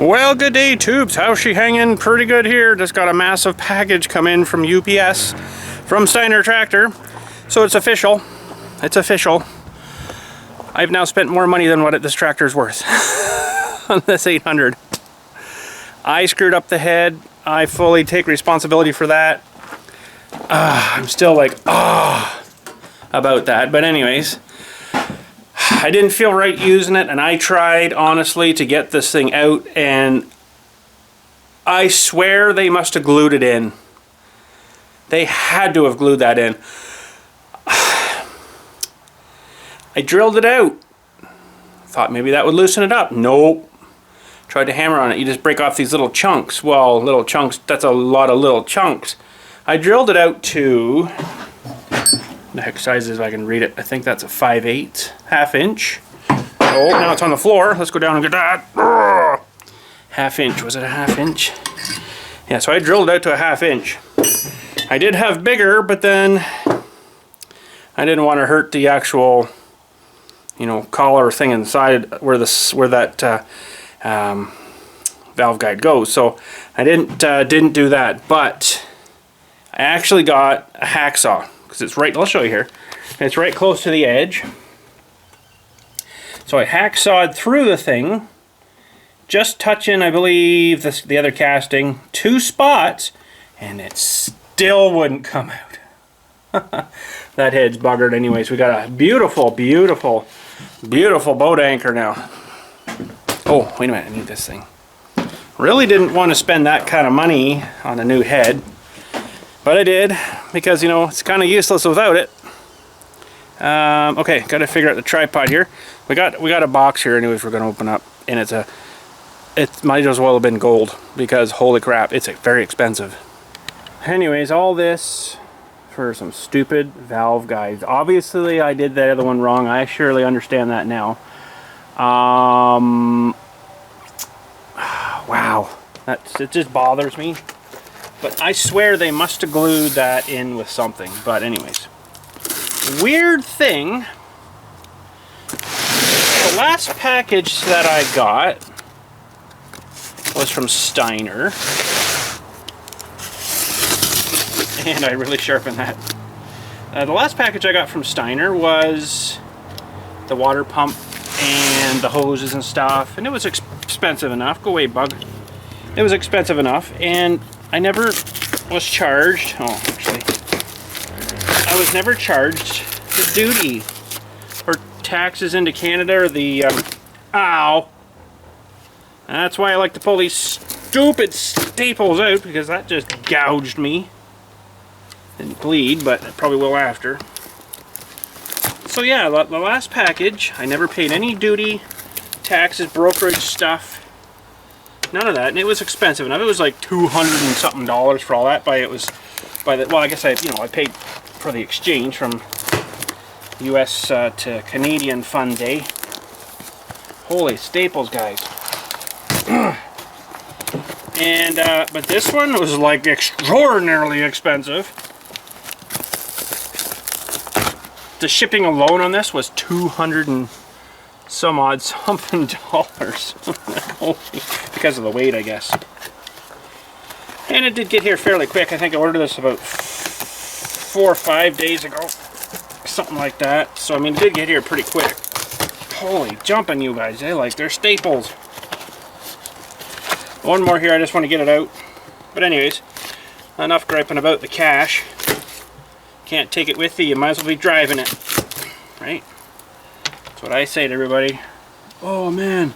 Well, good day, tubes. How's she hanging? Pretty good here. Just got a massive package come in from UPS from Steiner Tractor. So it's official. It's official. I've now spent more money than what this tractor is worth on this 800. I screwed up the head. I fully take responsibility for that. I'm still like, about that. But anyways, I didn't feel right using it, and I tried honestly to get this thing out, and I swear they must have glued it in. They had to have glued that in. I drilled it out. Thought maybe that would loosen it up. Nope. Tried to hammer on it. You just break off these little chunks. Well, little chunks, that's a lot of little chunks. I drilled it out to, the heck size is, if I can read it. I think that's a 5/8, ½ inch. Oh, now it's on the floor. Let's go down and get that. ½ inch. Was it a ½ inch? Yeah, so I drilled it out to a ½ inch. I did have bigger, but then I didn't want to hurt the actual, you know, collar thing inside where that valve guide goes. So I didn't do that, but I actually got a hacksaw because it's right. I'll show you here. It's right close to the edge. So I hacksawed through the thing, just touching, I believe, the other casting, 2 spots, and it still wouldn't come out. That head's buggered anyways. We got a beautiful, beautiful, beautiful boat anchor now. Oh, wait a minute, I need this thing. Really didn't want to spend that kind of money on a new head, but I did, because, you know, it's kind of useless without it. Okay, got to figure out the tripod here. We got a box here anyways we're going to open up, and it might as well have been gold, because holy crap, it's very expensive. Anyways, all this for some stupid valve guides. Obviously I did the other one wrong. I surely understand that now. Wow, it just bothers me. But I swear they must have glued that in with something. But anyways, weird thing, the last package that I got was from Steiner. And I really sharpened that. The last package I got from Steiner was the water pump and the hoses and stuff, and it was expensive enough. Go away, bug. It was expensive enough, and I never was charged. Oh, actually, I was never charged the duty or taxes into Canada, or the ow. That's why I like to pull these stupid staples out, because that just gouged me. Didn't bleed, but it probably will after. So yeah, the last package, I never paid any duty, taxes, brokerage stuff, none of that, and it was expensive enough. It was like $200 and something for all that. Well, I guess I paid for the exchange from U.S. to Canadian Fun Day. Holy staples, guys! And but this one was like extraordinarily expensive. The shipping alone on this was $200 and some odd something dollars. Because of the weight, I guess. And it did get here fairly quick. I think I ordered this about 4 or 5 days ago. Something like that. So, I mean, it did get here pretty quick. Holy jumping, you guys. They're staples. One more here. I just want to get it out. But anyways, enough griping about the cash. Can't take it with you, you might as well be driving it, right? That's what I say to everybody. Oh man,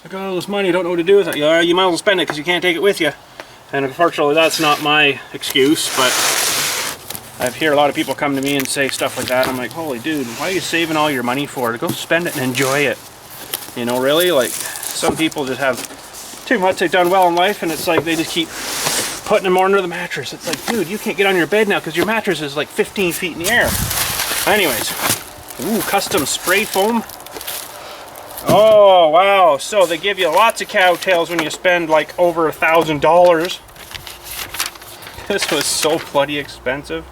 I got all this money, don't know what to do with it. Yeah, you might as well spend it because you can't take it with you. And unfortunately that's not my excuse, but I've heard a lot of people come to me and say stuff like that. I'm like, holy dude, why are you saving all your money for? Go spend it and enjoy it. You know, really? Like, some people just have too much, they've done well in life, and it's like they just keep putting them more under the mattress. It's like, dude, you can't get on your bed now because your mattress is like 15 feet in the air. Anyways, ooh, custom spray foam. Oh, wow. So they give you lots of cowtails when you spend like over $1,000. This was so bloody expensive.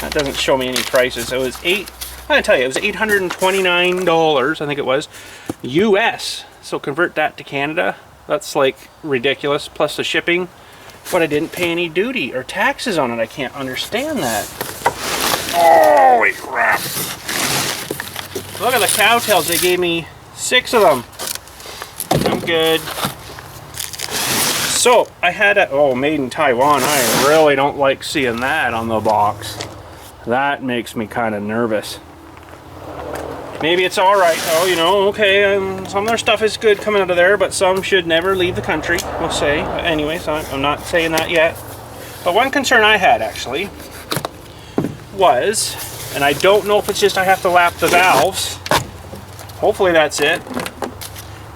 That doesn't show me any prices. It was I tell you, it was $829, I think it was, US. So convert that to Canada. That's like ridiculous, plus the shipping. But I didn't pay any duty or taxes on it. I can't understand that. Holy crap. Look at the cowtails. They gave me 6 of them. I'm good. So, I had a... Oh, made in Taiwan. I really don't like seeing that on the box. That makes me kind of nervous. Maybe it's alright though, you know, okay, some of their stuff is good coming out of there, but some should never leave the country, we'll say. But anyways, I'm not saying that yet. But one concern I had, actually, was, and I don't know if it's just I have to lap the valves, hopefully that's it,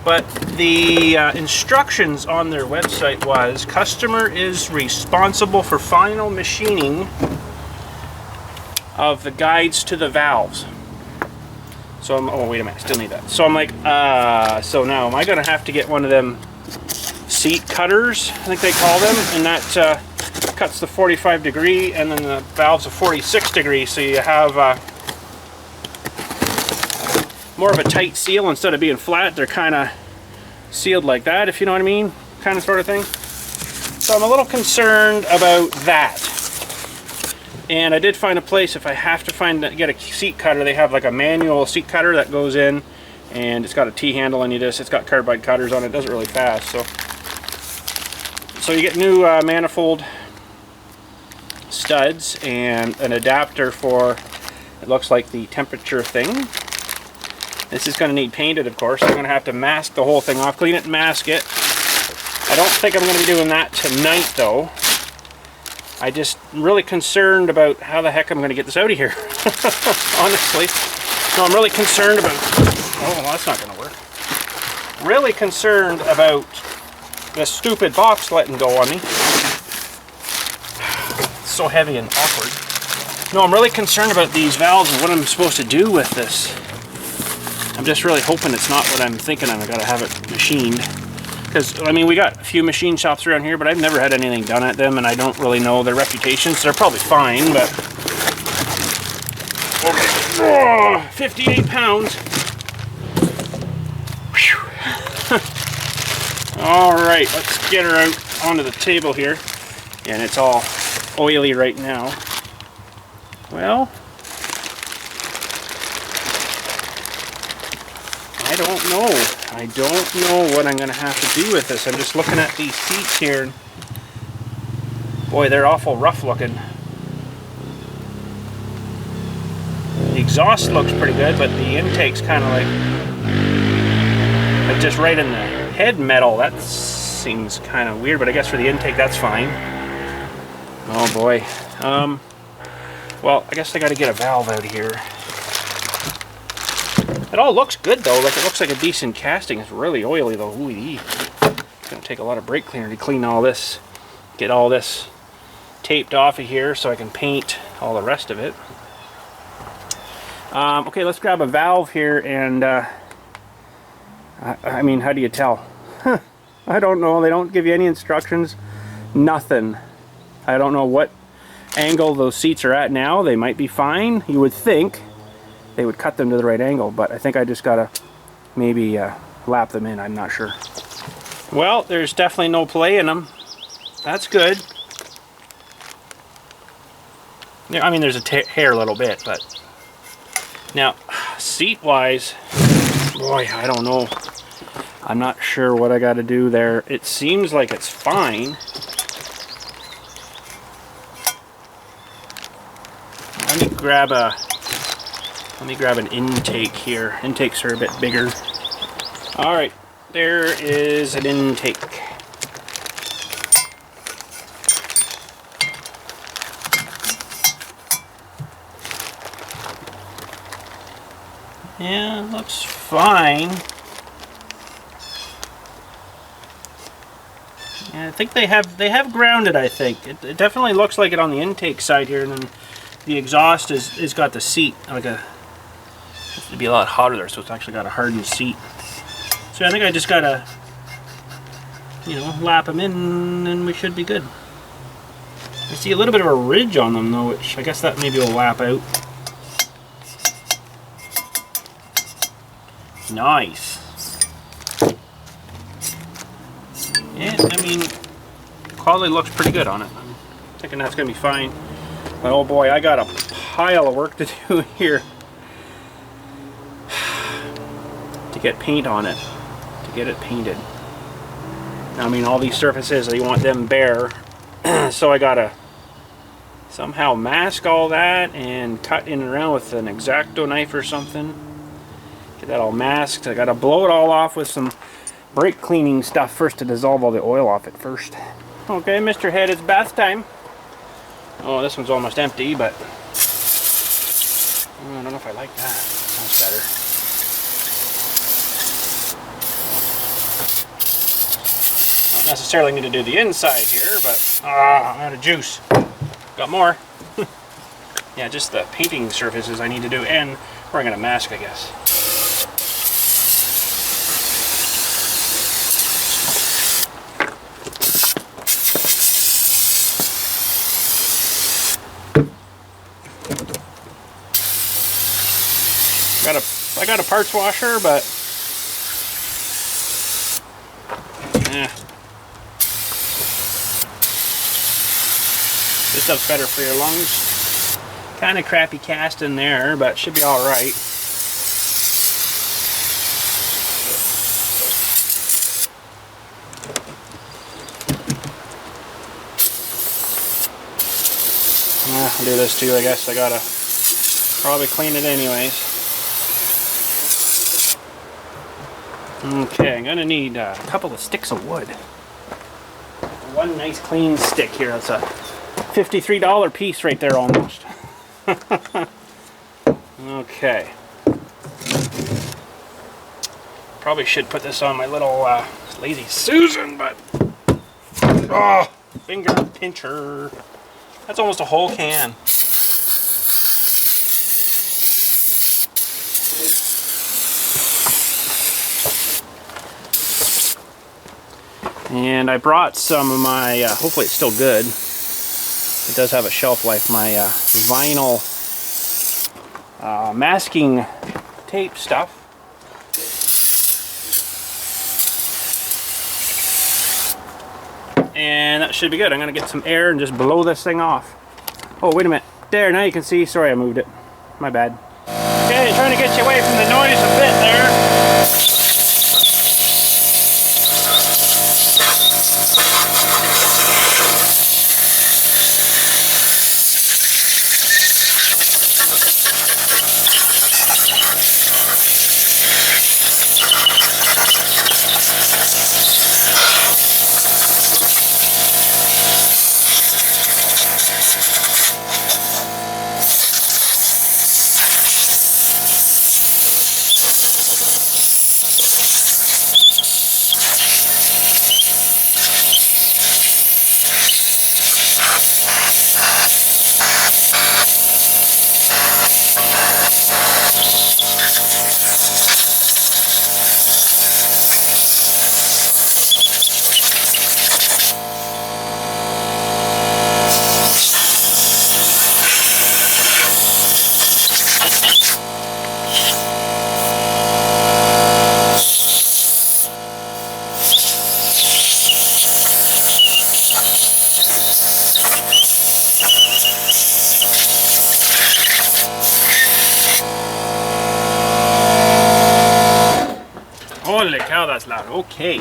but the instructions on their website was, customer is responsible for final machining of the guides to the valves. So I'm, oh wait a minute, still need that. So I'm like, so now am I gonna have to get one of them seat cutters, I think they call them, and that cuts the 45 degree, and then the valve's a 46 degree, so you have more of a tight seal instead of being flat. They're kind of sealed like that, if you know what I mean, kind of sort of thing. So I'm a little concerned about that. And I did find a place, if I have to get a seat cutter, they have like a manual seat cutter that goes in, and it's got a T-handle on this. It's got carbide cutters on it. It does it really fast. So you get new manifold studs and an adapter for, it looks like the temperature thing. This is going to need painted, of course. I'm going to have to mask the whole thing off, clean it and mask it. I don't think I'm going to be doing that tonight, though. I just really concerned about how the heck I'm going to get this out of here. Honestly. No, I'm really concerned about... Oh, well, that's not going to work. Really concerned about this stupid box letting go on me. It's so heavy and awkward. No, I'm really concerned about these valves and what I'm supposed to do with this. I'm just really hoping it's not what I'm thinking. I've got to have it machined. Because, I mean, we got a few machine shops around here, but I've never had anything done at them, and I don't really know their reputations. They're probably fine, but... Okay. Oh, 58 pounds. Alright, let's get her out onto the table here. And it's all oily right now. Well... I don't know. I don't know what I'm going to have to do with this. I'm just looking at these seats here. Boy, they're awful rough looking. The exhaust looks pretty good, but the intake's kind of like just right in the head metal. That seems kind of weird, but I guess for the intake that's fine. Oh boy. Well, I guess I got to get a valve out of here. It all looks good though, like it looks like a decent casting. It's really oily though. Ooh, it's gonna take a lot of brake cleaner to clean all this, get all this taped off of here so I can paint all the rest of it. Okay, let's grab a valve here and I mean, how do you tell? I don't know, they don't give you any instructions, nothing. I don't know what angle those seats are at now. They might be fine, you would think. They would cut them to the right angle, but I think I just gotta maybe lap them in, I'm not sure. Well, there's definitely no play in them. That's good. Yeah, I mean, there's a hair a little bit, but... Now, seat-wise, boy, I don't know. I'm not sure what I gotta do there. It seems like it's fine. Let me grab an intake here. Intakes are a bit bigger. Alright, there is an intake. Yeah, looks fine. Yeah, I think they have grounded, I think. It definitely looks like it on the intake side here, and then the exhaust is got the seat like a... It'd be a lot hotter there, so it's actually got a hardened seat. So I think I just gotta, you know, lap them in and we should be good. I see a little bit of a ridge on them though, which I guess that maybe will lap out. Nice. Yeah, I mean, quality looks pretty good on it. I'm thinking that's going to be fine. But oh boy, I got a pile of work to do here to get paint on it, to get it painted. Now, I mean, all these surfaces, you want them bare, so I gotta somehow mask all that and cut in and around with an X-Acto knife or something. Get that all masked. I gotta blow it all off with some brake cleaning stuff first to dissolve all the oil off it first. Okay, Mr. Head, it's bath time. Oh, this one's almost empty, but I don't know if I like that. Sounds better. Don't necessarily need to do the inside here, but I'm out of juice. Got more. Yeah, just the painting surfaces I need to do, and we're gonna mask, I guess. I got a parts washer, but this stuff's better for your lungs. Kind of crappy cast in there, but should be all right. I'll do this too, I guess. I gotta probably clean it anyways. Okay, I'm gonna need a couple of sticks of wood. One nice clean stick here. That's a $53 piece right there almost. Okay. Probably should put this on my little Lazy Susan, but oh, finger pincher. That's almost a whole can. And I brought some of my, hopefully it's still good. It does have a shelf life. My vinyl masking tape stuff. And that should be good. I'm going to get some air and just blow this thing off. Oh, wait a minute. There, now you can see. Sorry, I moved it. My bad. Okay, trying to get you away from the noise a bit there. Holy cow, that's loud. Okay.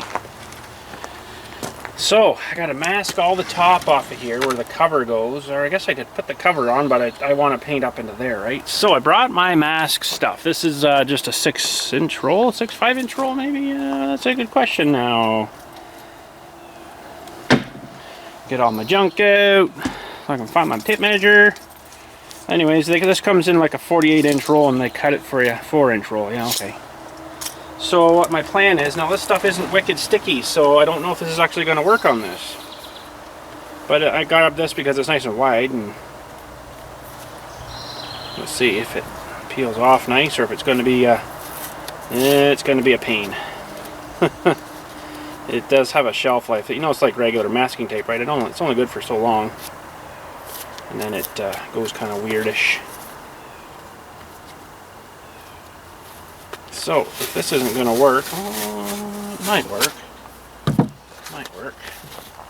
So, I gotta mask all the top off of here where the cover goes. Or I guess I could put the cover on, but I want to paint up into there, right? So I brought my mask stuff. This is just a 6-inch roll, 5-inch roll maybe? That's a good question now. Get all my junk out. So I can find my tape measure. Anyways, this comes in like a 48-inch roll and they cut it for a 4-inch roll. Yeah, okay. So what my plan is, now this stuff isn't wicked sticky, so I don't know if this is actually going to work on this. But I got up this because it's nice and wide, and let's see if it peels off nice or if it's going to be it's going to be a pain. It does have a shelf life. You know, it's like regular masking tape, right? It's only good for so long, and then it goes kind of weirdish. So, if this isn't going to work, it might work. Might work.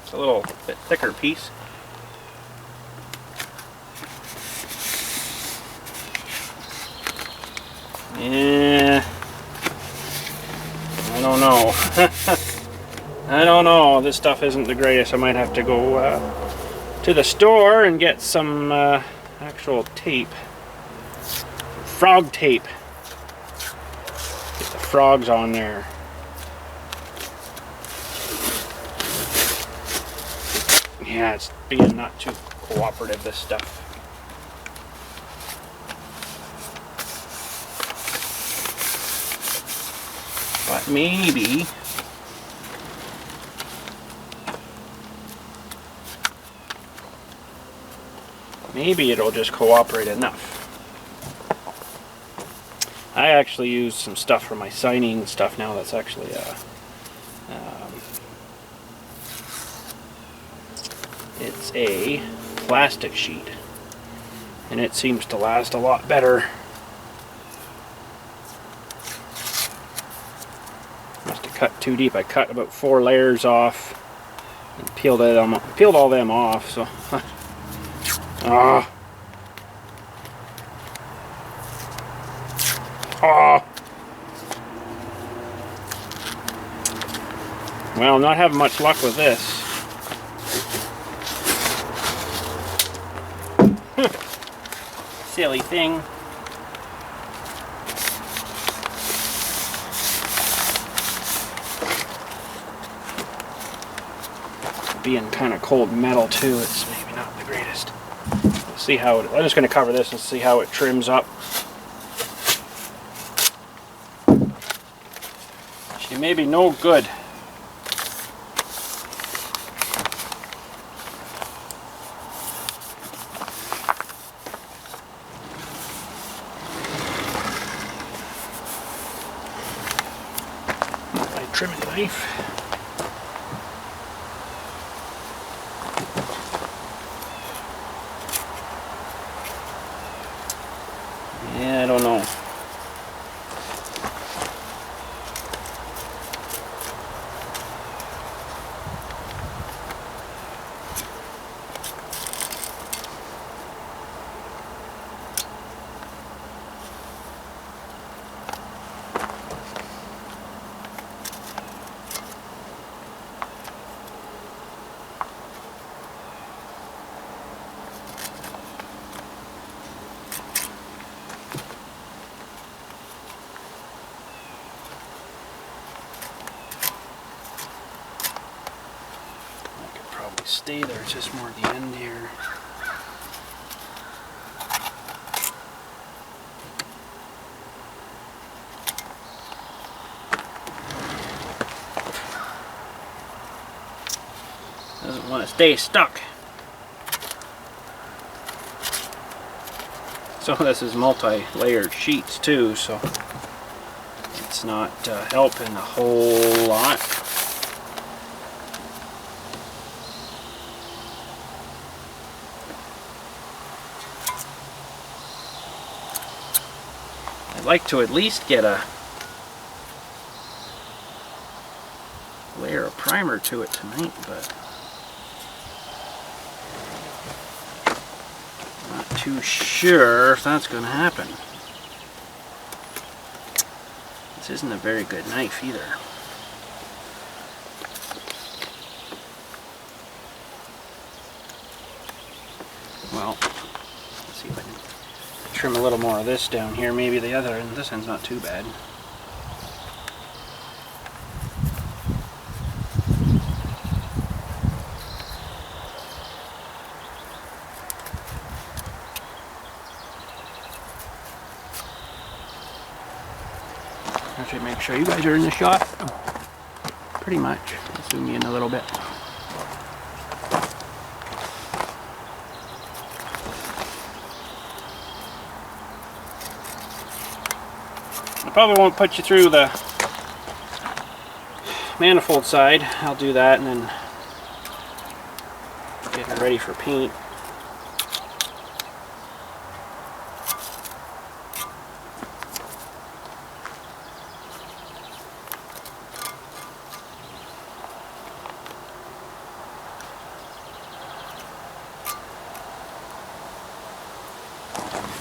It's a little bit thicker piece. Yeah, I don't know. I don't know. This stuff isn't the greatest. I might have to go to the store and get some actual tape. Frog tape. Get the frogs on there. Yeah, it's being not too cooperative, this stuff. But maybe it'll just cooperate enough. I actually use some stuff for my signing stuff now that's actually it's a plastic sheet, and it seems to last a lot better. Must have cut too deep. I cut about 4 layers off and peeled all them off. So, well, I'm not having much luck with this. Silly thing. Being kind of cold metal too, it's maybe not the greatest. We'll see how it, I'm just going to cover this and see how it trims up. She may be no good. My trimming knife. Yeah, I don't know. Stay there, it's just more at the end here. Doesn't want to stay stuck. So this is multi-layered sheets too, so it's not helping a whole lot. I'd like to at least get a layer of primer to it tonight, but I'm not too sure if that's going to happen. This isn't a very good knife either. Well, let's see if I can trim a little more of this down here. Maybe the other end, this end's not too bad. Actually, make sure you guys are in the shot. Pretty much. I'll zoom you in a little bit. I probably won't put you through the manifold side. I'll do that and then get it ready for paint.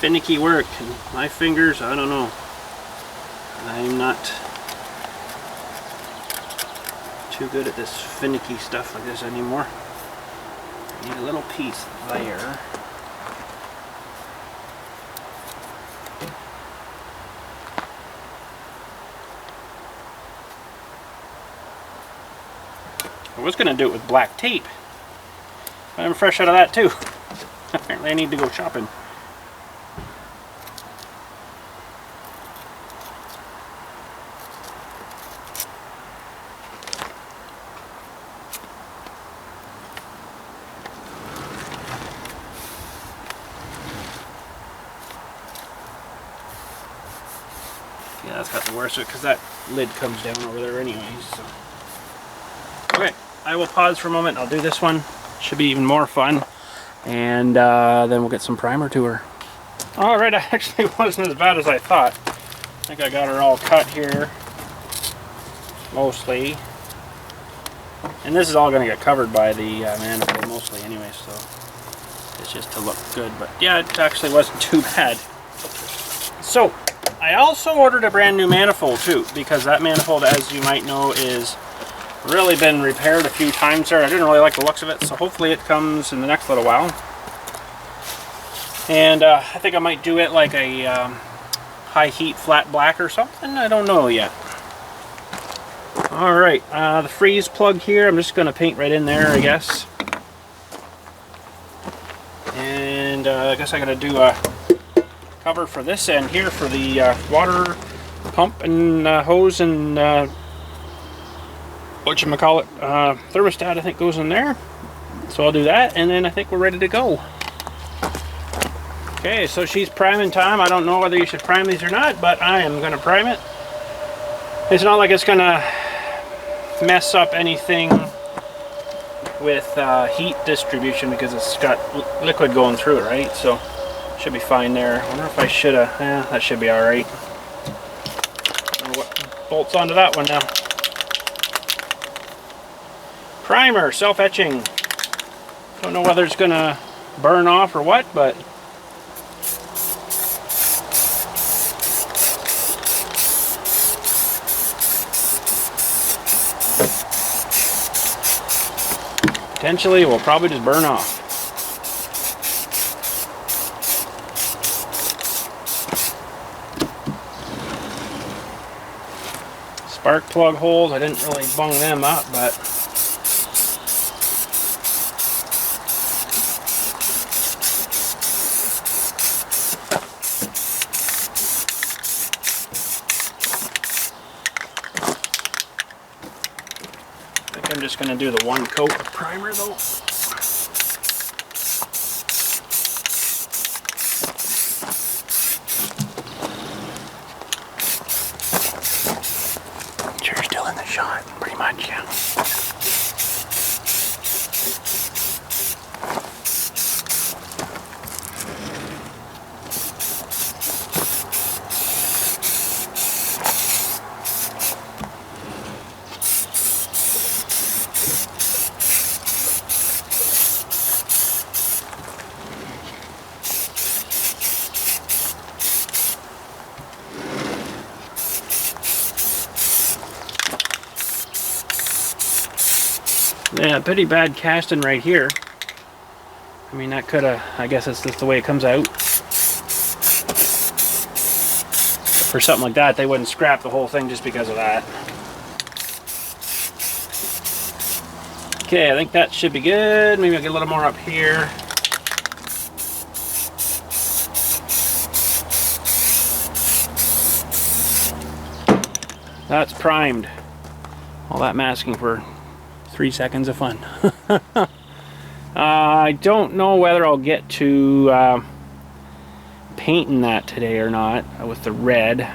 finicky work, and my fingers, I don't know. I'm not too good at this finicky stuff like this anymore. I need a little piece there. I was going to do it with black tape, but I'm fresh out of that too. Apparently I need to go shopping. Yeah, that's got the worst of it because that lid comes down over there anyways. So. Okay, I will pause for a moment. I'll do this one. Should be even more fun. And then we'll get some primer to her. Alright, it actually wasn't as bad as I thought. I think I got her all cut here. Mostly. And this is all going to get covered by the manifold mostly anyway, so it's just to look good. But yeah, it actually wasn't too bad. So, I also ordered a brand new manifold too, because that manifold, as you might know, is really been repaired a few times there. I didn't really like the looks of it, so hopefully it comes in the next little while. And I think I might do it like a high heat flat black or something. I don't know yet. Alright, the freeze plug here, I'm just going to paint right in there, I guess. And I guess I got to do a cover for this end here for the water pump and hose and whatchamacallit, thermostat I think goes in there. So I'll do that, and then I think we're ready to go. Okay, so she's priming time. I don't know whether you should prime these or not, but I am going to prime it. It's not like it's going to mess up anything with heat distribution because it's got liquid going through it, right? So should be fine there. I wonder if I should have, that should be alright. I wonder what bolts onto that one now. Primer, self-etching. Don't know whether it's going to burn off or what, but potentially it will probably just burn off. Spark plug holes, I didn't really bung them up, but I'm just going to do the one coat of primer though. Sure, still in the shot, pretty much, yeah. Yeah, pretty bad casting right here. I mean, that could have, I guess it's just the way it comes out. For something like that, they wouldn't scrap the whole thing just because of that. Okay, I think that should be good. Maybe I'll get a little more up here. That's primed. All that masking for 3 seconds of fun. I don't know whether I'll get to painting that today or not with the red.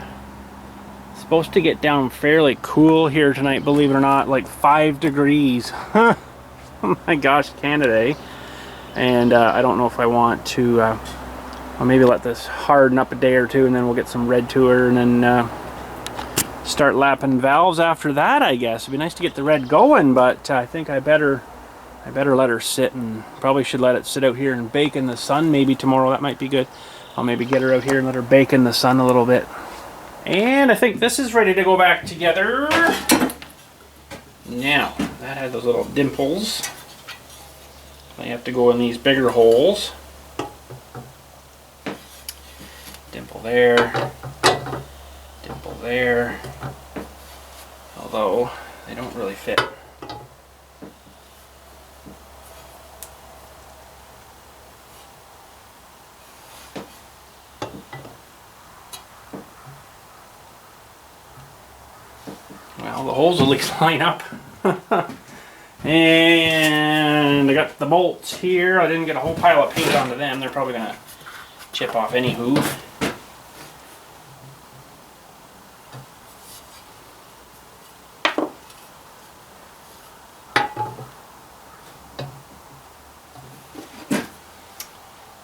It's supposed to get down fairly cool here tonight, believe it or not, like 5 degrees. Oh my gosh, Canada, eh? And I don't know if I want to I'll maybe let this harden up a day or two and then we'll get some red to her and then start lapping valves after that, I guess. It'd be nice to get the red going, but I think I better let her sit, and probably should let it sit out here and bake in the sun maybe tomorrow. That might be good. I'll maybe get her out here and let her bake in the sun a little bit. And I think this is ready to go back together. Now, that had those little dimples. They have to go in these bigger holes. Dimple there. Dimple there. Although, they don't really fit. Well, the holes at least line up. And I got the bolts here. I didn't get a whole pile of paint onto them. They're probably going to chip off anywho.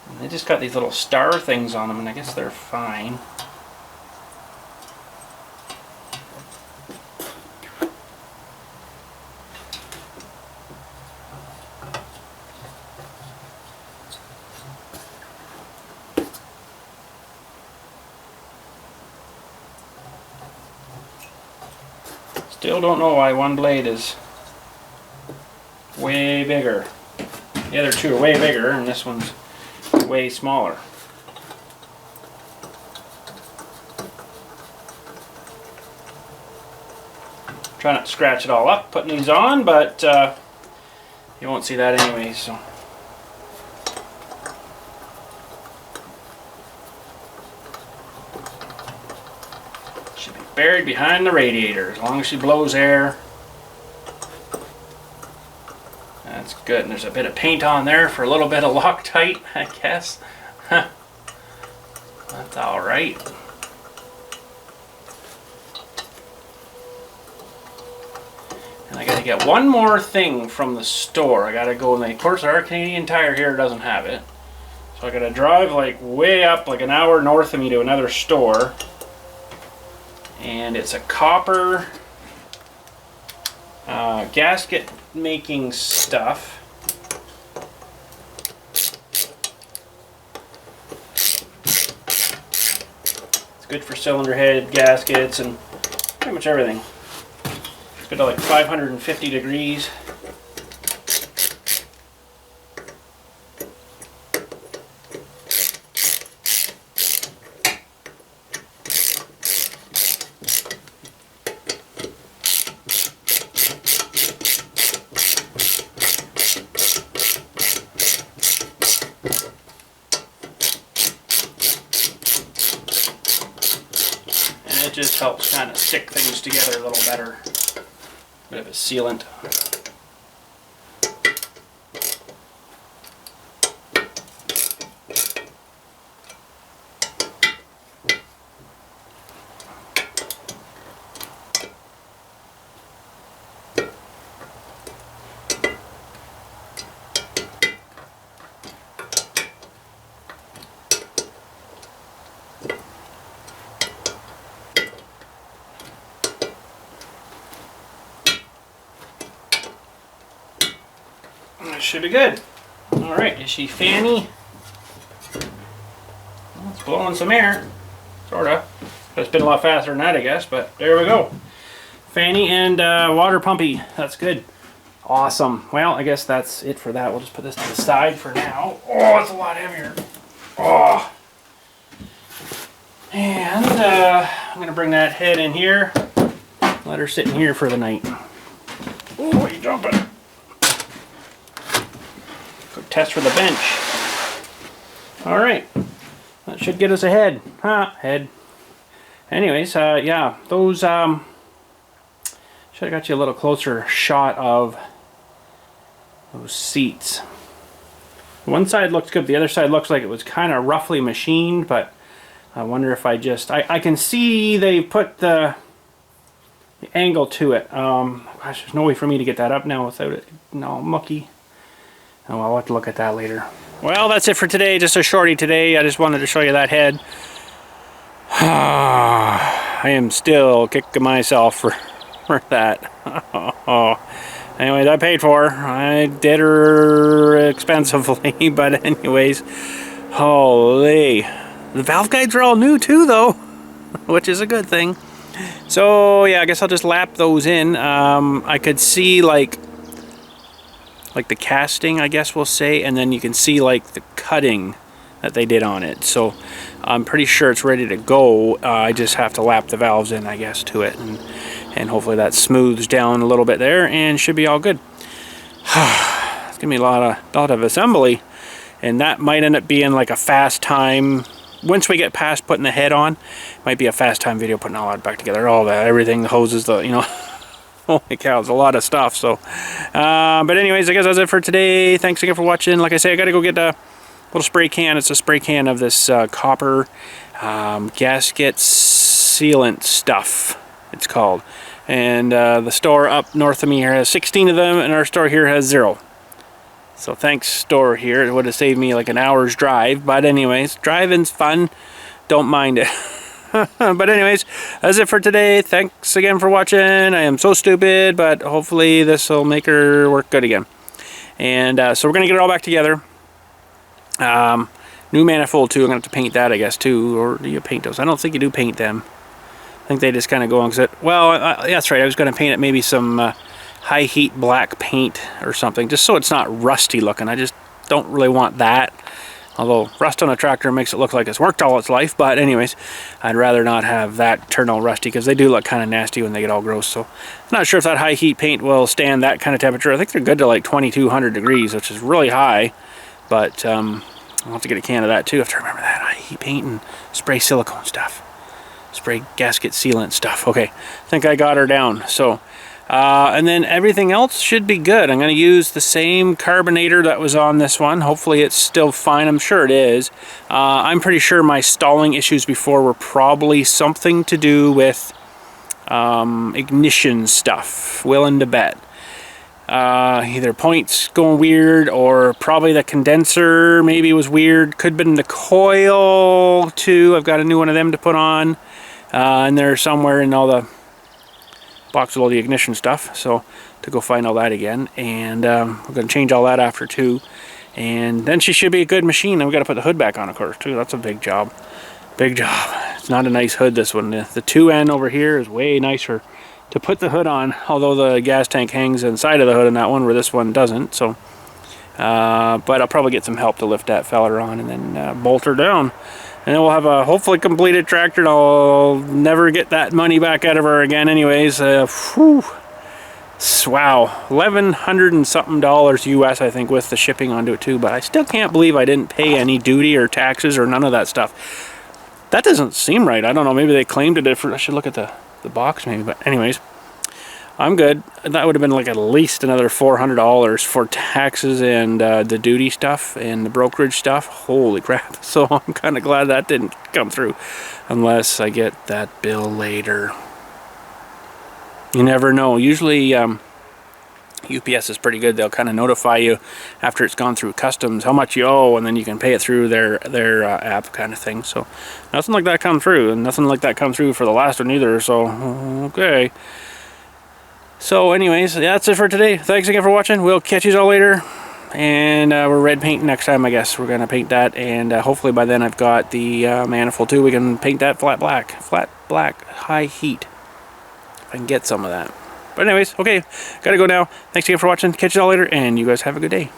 And they just got these little star things on them, and I guess they're fine. Still don't know why one blade is way bigger. The other two are way bigger and this one's way smaller. Trying not to scratch it all up putting these on, but you won't see that anyway. So. Should be buried behind the radiator as long as she blows air. That's good. And there's a bit of paint on there for a little bit of Loctite, I guess. That's alright. And I gotta get one more thing from the store. I gotta go, and of course our Canadian Tire here doesn't have it. So I gotta drive like way up, like an hour north of me to another store. And it's a copper gasket making stuff. It's good for cylinder head gaskets and pretty much everything. It's good to like 550 degrees. It just helps kind of stick things together a little better. Bit of a sealant. Should be good. Alright, is she fanny? Well, it's blowing some air. Sorta. It's been a lot faster than that, I guess, but there we go. Fanny and water pumpy. That's good. Awesome. Well, I guess that's it for that. We'll just put this to the side for now. Oh, it's a lot heavier. Oh. And I'm going to bring that head in here. Let her sit in here for the night. Oh, you jumping. Test for the bench. Alright. That should get us ahead. Head. Anyways, yeah, those, should have got you a little closer shot of those seats. One side looks good, the other side looks like it was kind of roughly machined, but I wonder if I just, I can see they put the angle to it. Gosh, there's no way for me to get that up now without it, no, mucky. Oh, I'll have to look at that later. Well, that's it for today. Just a shorty today. I just wanted to show you that head. I am still kicking myself for that. Anyways, I paid for her. I did her expensively, but anyways, holy, The valve guides are all new too though, which is a good thing. So yeah, I guess I'll just lap those in. I could see like the casting, I guess we'll say, and then you can see like the cutting that they did on it. So I'm pretty sure it's ready to go. I just have to lap the valves in, I guess, to it, and hopefully that smooths down a little bit there and should be all good. It's gonna be a lot of assembly, and that might end up being like a fast time. Once we get past putting the head on, might be a fast time video putting all that back together, all that, everything, the hoses, the, you know. Holy cow, it's a lot of stuff. So but anyways, I guess that's it for today. Thanks again for watching. Like I say, I gotta go get a little spray can. It's a spray can of this copper gasket sealant stuff, it's called. And the store up north of me here has 16 of them, and our store here has 0. So thanks, store here. It would have saved me like an hour's drive, but anyways, driving's fun, don't mind it. But anyways, that's it for today. Thanks again for watching. I am so stupid, but hopefully this will make her work good again. And so we're gonna get it all back together. New manifold too. I'm gonna have to paint that, I guess, too. Or do you paint those? I don't think you do paint them. I think they just kind of go on. Well, yeah, that's right. I was gonna paint it maybe some high heat black paint or something, just so it's not rusty looking. I just don't really want that. Although rust on a tractor makes it look like it's worked all its life, but anyways, I'd rather not have that turn all rusty because they do look kind of nasty when they get all gross. So I'm not sure if that high heat paint will stand that kind of temperature. I think they're good to like 2200 degrees, which is really high, but I'll have to get a can of that too. I have to remember that. High heat paint and spray silicone stuff. Spray gasket sealant stuff. Okay, I think I got her down. So and then everything else should be good. I'm going to use the same carbonator that was on this one. Hopefully it's still fine. I'm sure it is. I'm pretty sure my stalling issues before were probably something to do with ignition stuff. Willing to bet. Either points going weird, or probably the condenser maybe was weird. Could have been the coil too. I've got a new one of them to put on. And they're somewhere in all the box with all the ignition stuff, so to go find all that again. And we're going to change all that after too, and then she should be a good machine. And we got to put the hood back on, of course, too. That's a big job. Big job. It's not a nice hood, this one. The 2N over here is way nicer to put the hood on, although the gas tank hangs inside of the hood in that one, where this one doesn't. So but I'll probably get some help to lift that feller on and then bolt her down. And then we'll have a hopefully completed tractor, and I'll never get that money back out of her again anyways. Whew. Wow, $1,100 and something US, I think, with the shipping onto it too. But I still can't believe I didn't pay any duty or taxes or none of that stuff. That doesn't seem right. I don't know, maybe they claimed it different. I should look at the box maybe, but anyways, I'm good. That would have been like at least another $400 for taxes and the duty stuff and the brokerage stuff. Holy crap. So I'm kind of glad that didn't come through, unless I get that bill later. You never know. Usually UPS is pretty good. They'll kind of notify you after it's gone through customs how much you owe, and then you can pay it through their app kind of thing. So nothing like that come through, and nothing like that come through for the last one either. So okay. So anyways, that's it for today. Thanks again for watching. We'll catch you all later. And we're red painting next time, I guess. We're going to paint that. And hopefully by then I've got the manifold too. We can paint that flat black. Flat black, high heat. If I can get some of that. But anyways, okay. Got to go now. Thanks again for watching. Catch you all later. And you guys have a good day.